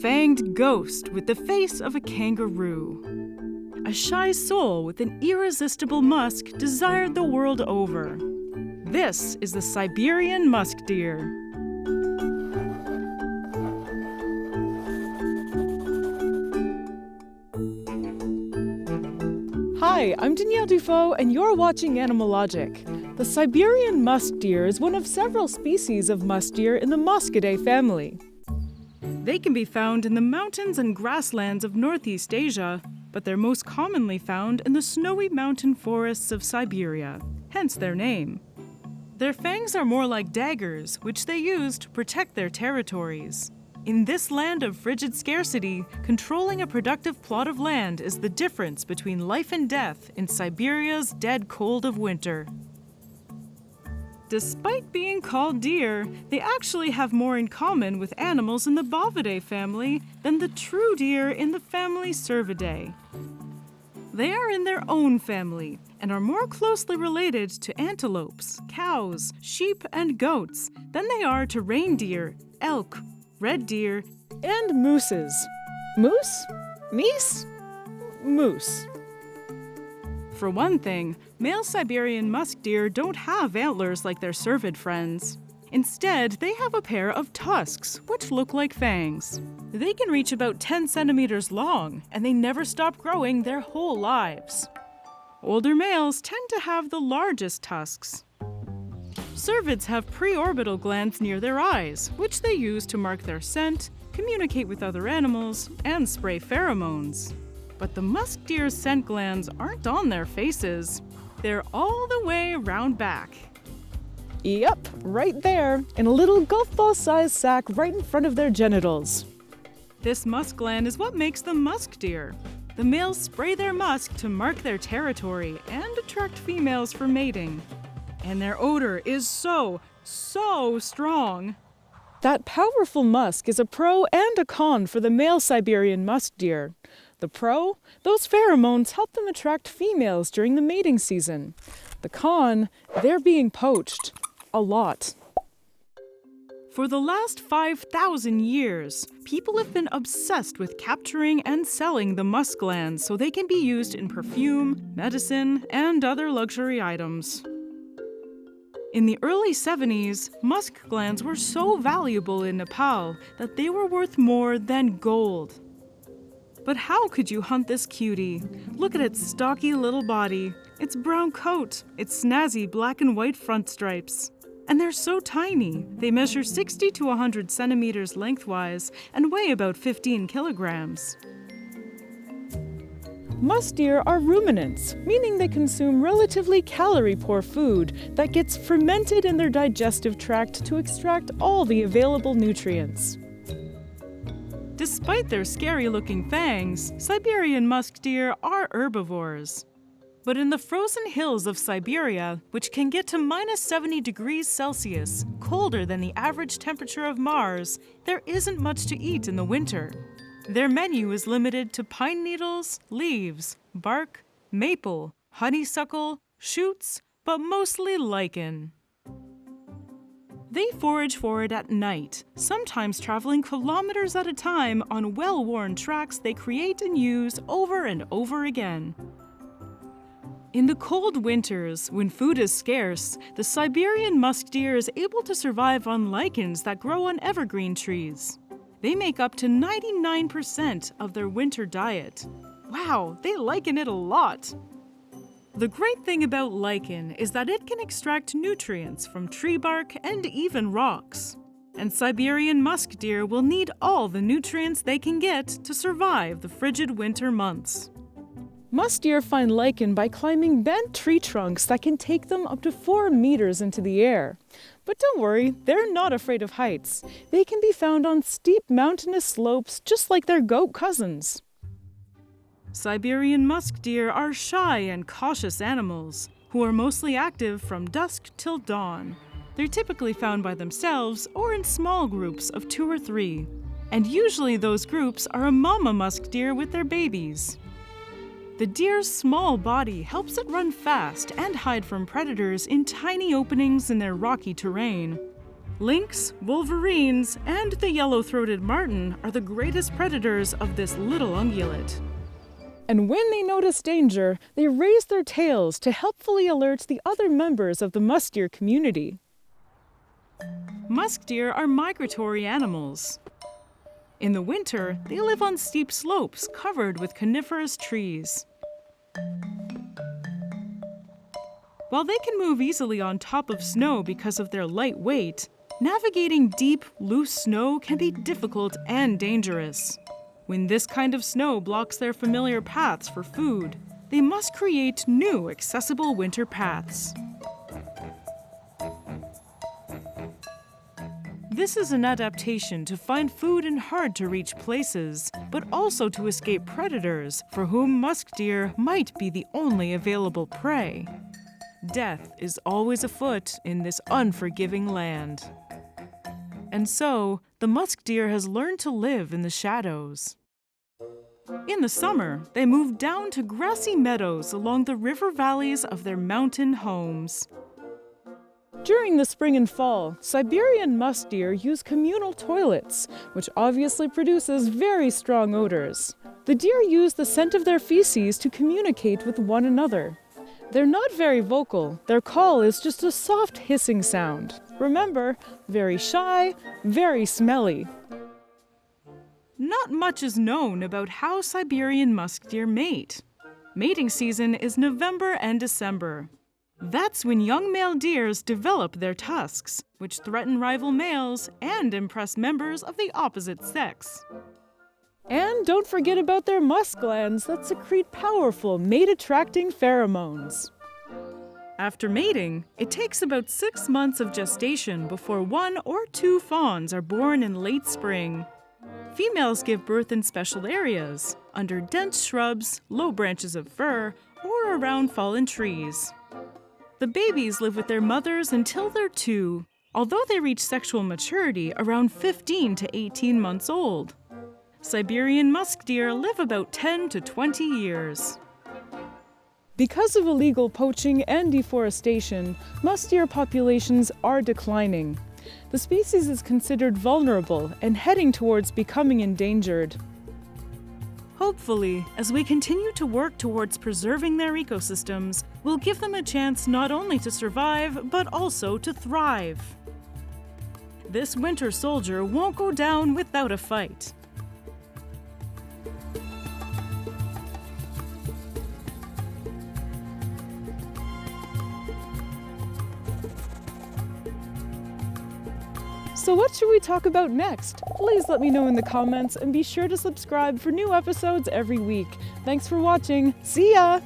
fanged ghost with the face of a kangaroo. A shy soul with an irresistible musk desired the world over. This is the Siberian musk deer. Hi, I'm Danielle Dufault, and you're watching Animalogic. The Siberian musk deer is one of several species of musk deer in the Muskidae family. They can be found in the mountains and grasslands of Northeast Asia, but they're most commonly found in the snowy mountain forests of Siberia, hence their name. Their fangs are more like daggers, which they use to protect their territories. In this land of frigid scarcity, controlling a productive plot of land is the difference between life and death in Siberia's dead cold of winter. Despite being called deer, they actually have more in common with animals in the Bovidae family than the true deer in the family Cervidae. They are in their own family and are more closely related to antelopes, cows, sheep, and goats than they are to reindeer, elk, red deer, and mooses. Moose? Meese? Moose. For one thing, male Siberian musk deer don't have antlers like their cervid friends. Instead, they have a pair of tusks, which look like fangs. They can reach about 10 centimeters long, and they never stop growing their whole lives. Older males tend to have the largest tusks. Cervids have preorbital glands near their eyes, which they use to mark their scent, communicate with other animals, and spray pheromones. But the musk deer's scent glands aren't on their faces. They're all the way around back. Yep, right there, in a little golf ball-sized sac right in front of their genitals. This musk gland is what makes them musk deer. The males spray their musk to mark their territory and attract females for mating. And their odor is so strong. That powerful musk is a pro and a con for the male Siberian musk deer. The pro, those pheromones help them attract females during the mating season. The con, they're being poached. A lot. For the last 5,000 years, people have been obsessed with capturing and selling the musk glands so they can be used in perfume, medicine, and other luxury items. In the early 70s, musk glands were so valuable in Nepal that they were worth more than gold. But how could you hunt this cutie? Look at its stocky little body, its brown coat, its snazzy black and white front stripes. And they're so tiny. They measure 60 to 100 centimeters lengthwise and weigh about 15 kilograms. Musk deer are ruminants, meaning they consume relatively calorie-poor food that gets fermented in their digestive tract to extract all the available nutrients. Despite their scary-looking fangs, Siberian musk deer are herbivores. But in the frozen hills of Siberia, which can get to minus 70 degrees Celsius, colder than the average temperature of Mars, there isn't much to eat in the winter. Their menu is limited to pine needles, leaves, bark, maple, honeysuckle, shoots, but mostly lichen. They forage for it at night, sometimes traveling kilometers at a time on well-worn tracks they create and use over and over again. In the cold winters, when food is scarce, the Siberian musk deer is able to survive on lichens that grow on evergreen trees. They make up to 99% of their winter diet. Wow, they lichen it a lot! The great thing about lichen is that it can extract nutrients from tree bark and even rocks. And Siberian musk deer will need all the nutrients they can get to survive the frigid winter months. Musk deer find lichen by climbing bent tree trunks that can take them up to 4 meters into the air. But don't worry, they're not afraid of heights. They can be found on steep mountainous slopes just like their goat cousins. Siberian musk deer are shy and cautious animals who are mostly active from dusk till dawn. They're typically found by themselves or in small groups of 2 or 3. And usually those groups are a mama musk deer with their babies. The deer's small body helps it run fast and hide from predators in tiny openings in their rocky terrain. Lynx, wolverines, and the yellow-throated marten are the greatest predators of this little ungulate. And when they notice danger, they raise their tails to helpfully alert the other members of the musk deer community. Musk deer are migratory animals. In the winter, they live on steep slopes covered with coniferous trees. While they can move easily on top of snow because of their light weight, navigating deep, loose snow can be difficult and dangerous. When this kind of snow blocks their familiar paths for food, they must create new accessible winter paths. This is an adaptation to find food in hard-to-reach places, but also to escape predators for whom musk deer might be the only available prey. Death is always afoot in this unforgiving land. And so, the musk deer has learned to live in the shadows. In the summer, they move down to grassy meadows along the river valleys of their mountain homes. During the spring and fall, Siberian musk deer use communal toilets, which obviously produces very strong odors. The deer use the scent of their feces to communicate with one another. They're not very vocal. Their call is just a soft hissing sound. Remember, very shy, very smelly. Not much is known about how Siberian musk deer mate. Mating season is November and December. That's when young male deers develop their tusks, which threaten rival males and impress members of the opposite sex. And don't forget about their musk glands that secrete powerful mate-attracting pheromones. After mating, it takes about 6 months of gestation before 1 or 2 fawns are born in late spring. Females give birth in special areas, under dense shrubs, low branches of fir, or around fallen trees. The babies live with their mothers until they're 2, although they reach sexual maturity around 15 to 18 months old. Siberian musk deer live about 10 to 20 years. Because of illegal poaching and deforestation, musk deer populations are declining. The species is considered vulnerable and heading towards becoming endangered. Hopefully, as we continue to work towards preserving their ecosystems, we'll give them a chance not only to survive, but also to thrive. This winter soldier won't go down without a fight. So what should we talk about next? Please let me know in the comments and be sure to subscribe for new episodes every week. Thanks for watching. See ya!